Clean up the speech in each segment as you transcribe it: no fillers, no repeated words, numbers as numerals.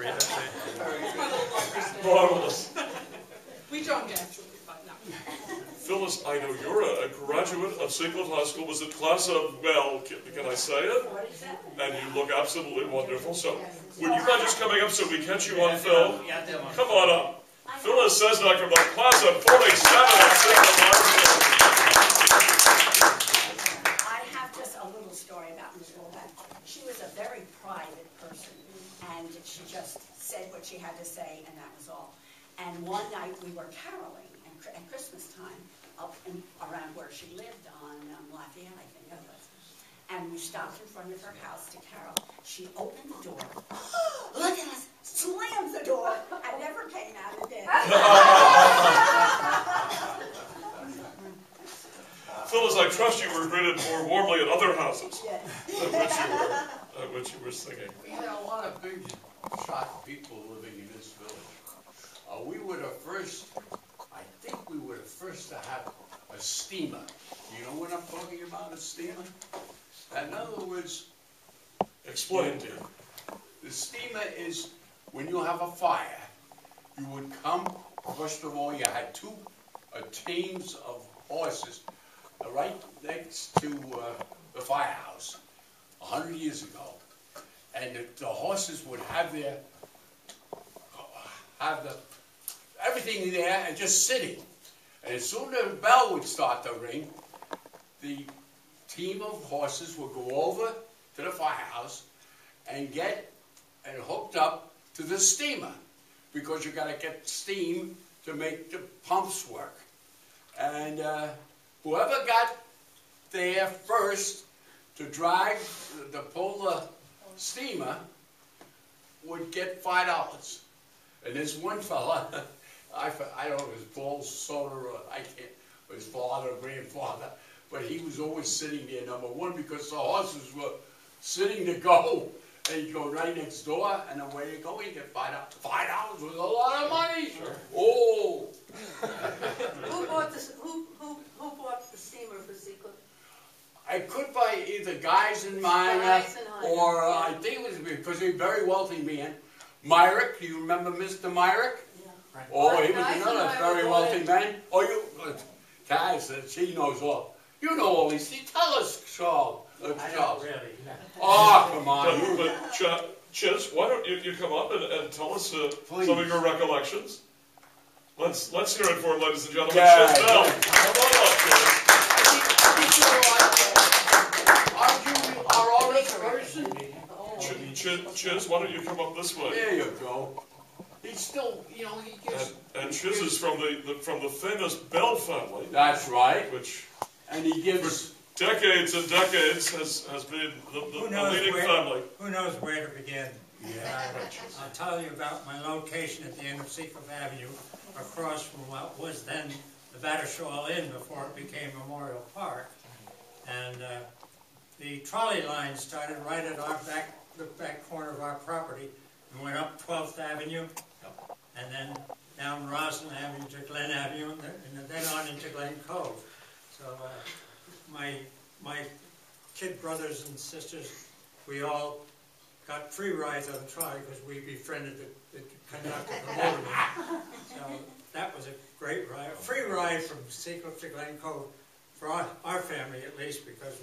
documentary, actually. Marvelous. We don't actually, but no. Phyllis, I know you're a graduate of Seacliff High School. Was it class of, well, can I say it? And you look absolutely wonderful. So, would you mind just coming up so we catch you on film? Come on up. Phyllis Cessnock from the class of 47 at Seacliff High School. I have just a little story about Miss Wolbeck. She was a very private person, and she just said what she had to say, and that was all. And one night we were caroling at Christmas time up around where she lived on Lafayette, I think it was. And we stopped in front of her house to carol. She opened the door. Look at us! Slammed the door and never came out again. Phyllis, I trust you were greeted more warmly at other houses Yes. at which you were singing. We had a lot of big shot people living in this village. We were the first, I think we were the first to have a steamer. You know what I'm talking about, a steamer? In other words, Explain, dear. the steamer is when you have a fire, you would come, first of all, you had two teams of horses right next to the firehouse 100 years ago. And the horses would have everything there and just sitting. And as soon as the bell would start to ring, the team of horses would go over to the firehouse and get hooked up to the steamer, because you got to get steam to make the pumps work. And whoever got there first to pull the steamer would get $5. And this one fella, I don't know if his Paul Soda or his father or grandfather, but he was always sitting there, number one, because the horses were sitting to go. And you go right next door, and away you go, you get $5. $5 was a lot of money. Sure. Oh! Who bought the steamer for Seacliff? I could buy either Guys and Minor, or I think it was because he was a very wealthy man. Myrick, do you remember Mr. Myrick? Yeah. Right. Oh, he was Guys and another Myrick very bought wealthy it. man. Oh, Kaz, she knows all. You know all these things. Tell us, Charles. I don't Charles. really. Oh, come on. But Chiz, why don't you come up and tell us some of your recollections? Let's hear it for him, ladies and gentlemen. Yeah, Chiz Bell. yeah. Come on up, Chiz. Are you our honest person? Chiz, why don't you come up this way? There you go. He's still, he gives... And Chiz is from the famous Bell family. That's right. Which, And he gives... decades and decades, has been the leading family. Who knows where to begin? Yeah. I'll tell you about my location at the end of Seacliff Avenue, across from what was then the Battershaw Inn before it became Memorial Park. And the trolley line started right at the back corner of our property and went up 12th Avenue, and then down Roslyn Avenue to Glen Avenue, and then on into Glen Cove. So my kid brothers and sisters, we all got free rides on the trolley because we befriended the conductor, the motorman. So that was a great ride, a free ride from Seacliff to Glen Cove for our family at least, because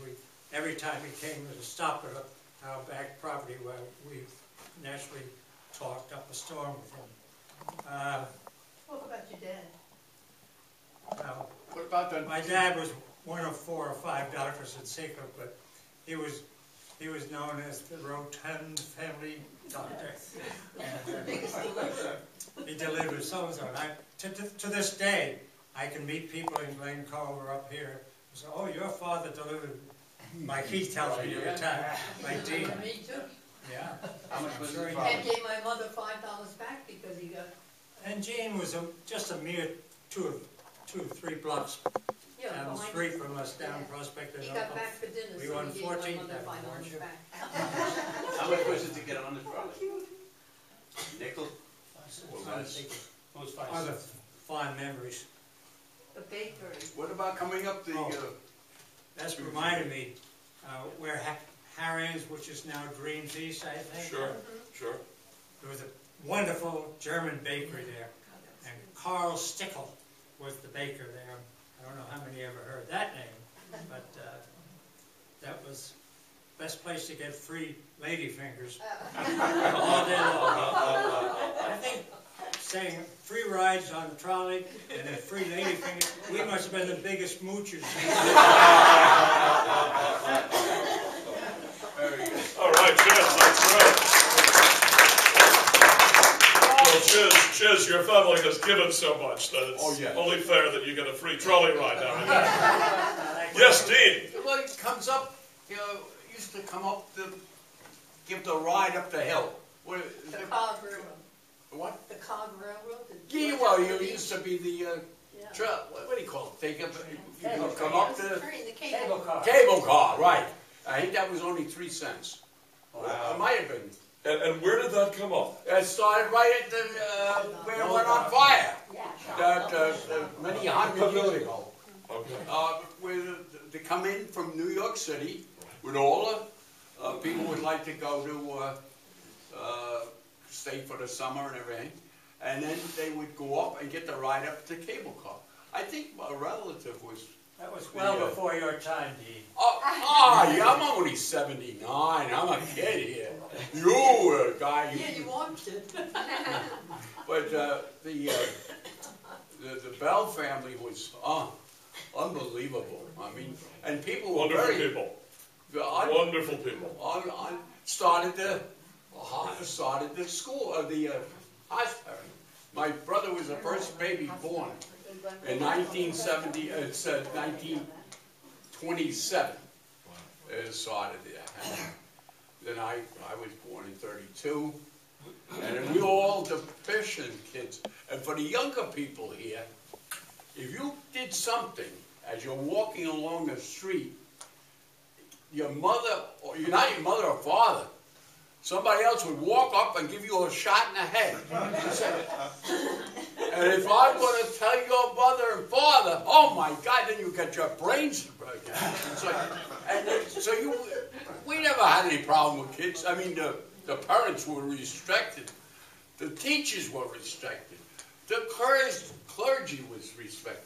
every time he came to stop at our back property where we naturally talked up a storm with him. What about your dad? Well, What about the... my dad was one of 4 or 5 doctors at Seacliff, but he was known as the rotund family doctor. And, he delivered so-and-so. To this day, I can meet people in Glen Cove or up here who say, "Oh, your father delivered," like he tells me every time, like Dean. Me too. Yeah. How much was Sure the he And problem? gave my mother $5 back because he got, And Gene was just a mere 2 or 3 blocks down the behind. street from us, down Prospect and He got up. back for dinner, We so won he gave my 14th mother Avenue, weren't you? $5 back. How much was it to get on the trolley? Nickel? Other fond memories. The bakery. What about coming up the... That's reminded me, where Harrian's, which is now Greenpeace, I think. Sure, sure. There was wonderful German bakery there. And Karl Stickel was the baker there. I don't know how many ever heard that name, but that was the best place to get free ladyfingers all day long. I think saying free rides on the trolley and then free ladyfingers, we must have been the biggest moochers. All right, Chiz, that's right. Well, Chiz, your family has given so much that it's only fair that you get a free trolley ride now and then. Yes, Dean. Well, it comes up, used to come up to give the ride up the hill. The Cog Railroad. What? The Cog Railroad? Yeah, well, you used to be the, what do you call it? Take up, come up to Train, the cable. cable car, right. I think that was only 3 cents. It might have been. And where did that come up? It started right at the, where it went on fire. Yeah. Many hundred years ago. Okay. Where they come in from New York City with all the people would like to go to stay for the summer and everything, and then they would go up and get the ride up to cable car. I think a relative was. That was well before your time, Dean. Yeah, I'm only 79. I'm a kid here. You guy. Yeah, you want to. But the Bell family was unbelievable. I mean, and people were Wonderful people. Wonderful people. Started the school, the hospital. My brother was the first baby born in 1970. It's 1927. It started there. Then I was born in 32. And then we were all deficient kids. And for the younger people here, if you did something as you're walking along the street, your mother, or not your mother or father, somebody else would walk up and give you a shot in the head. And if I'm going to tell your mother and father, oh my God, then you get your brains broken. We never had any problem with kids. I mean, the parents were restricted. The teachers were restricted. The clergy was respected.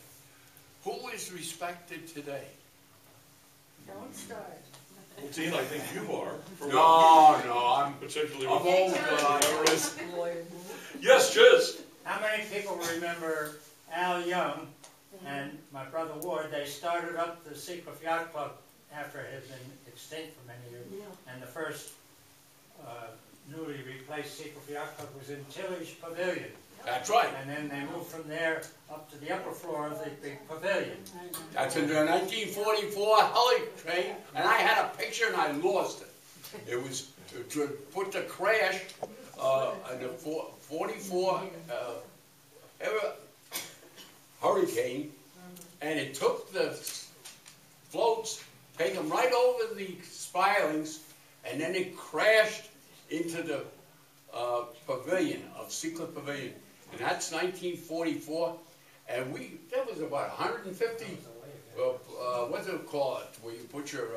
Who is respected today? Don't start. Well, Dean, I think you are. I'm Particularly old. Yes, Chiz. How many people remember Al Young and my brother Ward? They started up the Seacliff Yacht Club after it had been extinct for many years. Yeah. And the first newly replaced Seacliff Yacht Club was in Tillage Pavilion. That's right. And then they moved from there up to the upper floor of the big pavilion. That's in the 1944 heli train, and I had a picture and I lost it. It was to put the crash in the 44 hurricane, and it took the floats, take them right over the spilings, and then it crashed into the pavilion of Seacliff Pavilion. And that's 1944, and there was about 150, what's it called, where you put your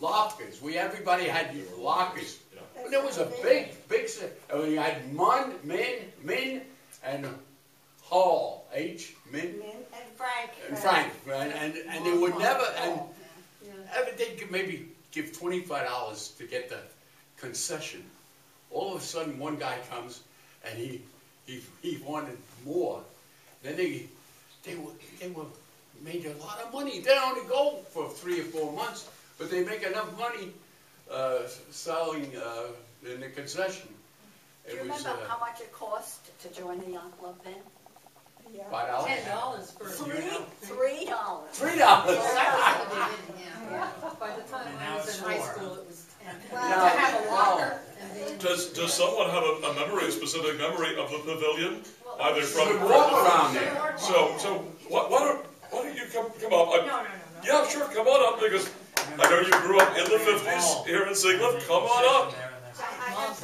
lockers. Everybody had lockers. But there was a big, you had Min, and Hall, H, Min, and Frank, and they would never, and they could maybe give $25 to get the concession. All of a sudden, one guy comes, and he wanted more. Then they were made a lot of money. They only go for 3 or 4 months, but they make enough money selling in the concession. Do you remember how much it cost to join the yacht club then? $5. $10 for $3. $3. Yeah. By the time I was in high school, it was 10. Well, To have a locker. Does someone have a specific memory of the pavilion? Either from walk around there. So why don't you come up? No. Yeah, sure, come on up, because I know you grew up in the 50s here in Seacliff. Come on up. There and then- Mom